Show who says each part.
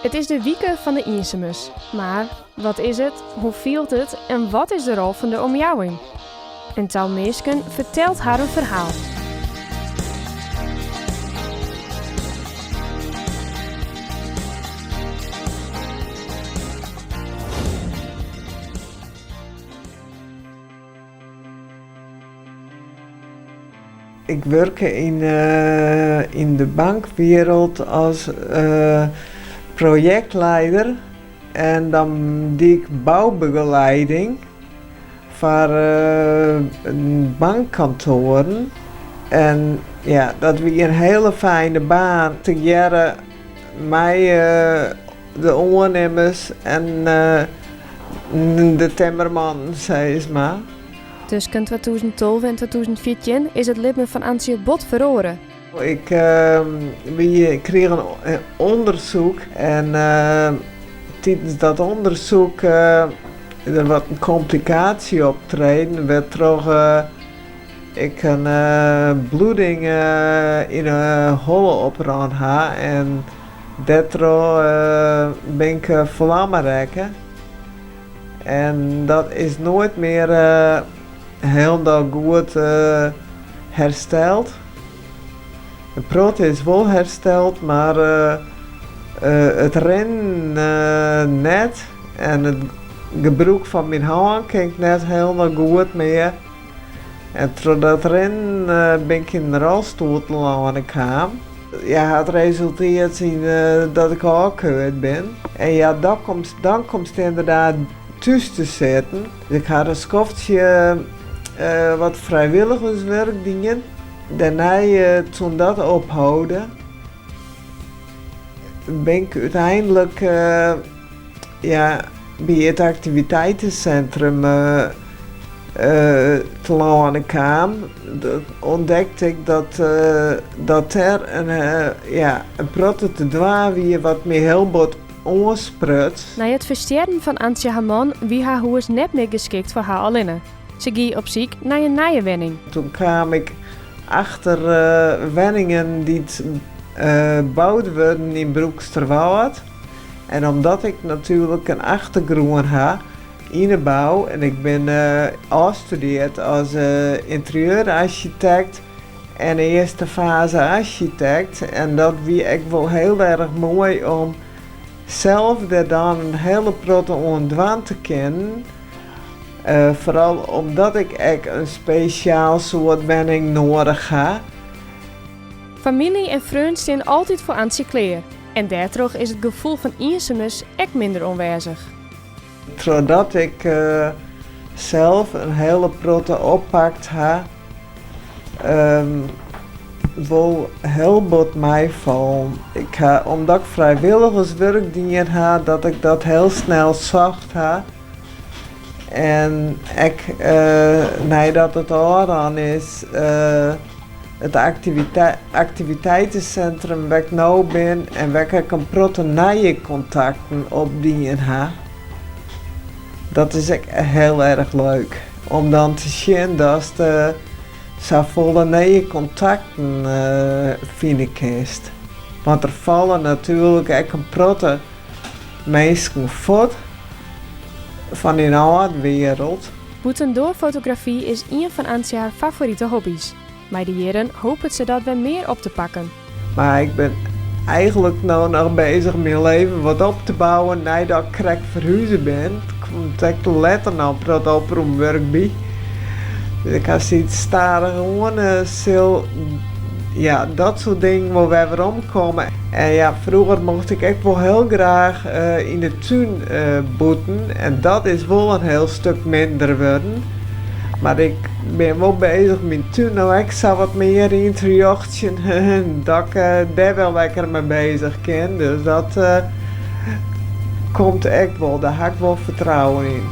Speaker 1: Het is de wieke van de Iersemus. Maar wat is het, hoe voelt het en wat is de rol van de omjouwing? Een tal meesken vertelt haar een verhaal.
Speaker 2: Ik werk in de bankwereld als projectleider en dan doe ik bouwbegeleiding voor bankkantoren. En ja, dat was een hele fijne baan. Together met de ondernemers en de timmerman, zei ze maar.
Speaker 1: Tussen 2012 en 2014 is het leven van Antje bot verloren.
Speaker 2: We kregen een onderzoek en tijdens dat onderzoek er wat een complicatie optreden. werd toch een bloeding in een holle opraan ha en daardoor ben ik vlammen rekken. En dat is nooit meer helemaal goed hersteld. De prot is wel hersteld, maar het rennen net en het gebruik van mijn hand kan ik net helemaal goed meer. En door dat rennen ben ik in de rolstoel te landen gekomen. Ja, het resulteert in dat ik afgekeurd ben. En ja, dan komt het inderdaad thuis te zitten. Dus ik had een schoftje wat vrijwilligerswerk dingen. Daarna, toen dat ophouden, ben ik uiteindelijk bij het activiteitencentrum te landen kwam. Ontdekte ik dat er een protte te dwaan wie wat me heel bot onspruit.
Speaker 1: Na het versterren van Antje Hamon wie haar huis net meer geschikt voor haar alleen. Ze ging op zoek naar een nieuwe woning.
Speaker 2: Toen kwam ik achter woningen die gebouwd werden in Broeksterwoud. En omdat ik natuurlijk een achtergrond heb in de bouw en ik ben afgestudeerd als interieurarchitect en eerste fase architect. En dat wie ik wel heel erg mooi om zelf er dan een hele protte ontwaan te kennen. Vooral omdat ik een speciaal soort woning nodig heb.
Speaker 1: Familie en vrienden staan altijd voor Antje klaar. En daardoor is het gevoel van eenzaamheid echt minder onwezig.
Speaker 2: Doordat ik zelf een hele protte oppakt heb, wil heel bot mij vallen. Omdat ik vrijwilligerswerk dingen heb, dat ik dat heel snel zacht heb. En nadat het al aan is, het activiteitencentrum waar ik nu ben en waar ik een protte nieuwe contacten op dingen heb. Dat is echt heel erg leuk. Om dan te zien dat je zo volle nieuwe contacten vinden kist. Want er vallen natuurlijk echt een protte mensen voort van in oude wereld.
Speaker 1: Boetendoorfotografie is een van Antje haar favoriete hobby's. Maar de jaren hopen ze dat weer meer op te pakken.
Speaker 2: Maar ik ben eigenlijk nou nog bezig mijn leven wat op te bouwen nadat ik krek verhuizen ben. Komt echt letter nou prot op om werk bij. Dus ik ga iets staren gewoon dat soort dingen waar wij weer omkomen. En ja, vroeger mocht ik echt wel heel graag in de tuin boeten. En dat is wel een heel stuk minder worden. Maar ik ben wel bezig met tuin nou ik zou wat meer interieursje dat ik daar wel lekker mee bezig ben. Dus dat komt echt wel, daar heb ik wel vertrouwen in.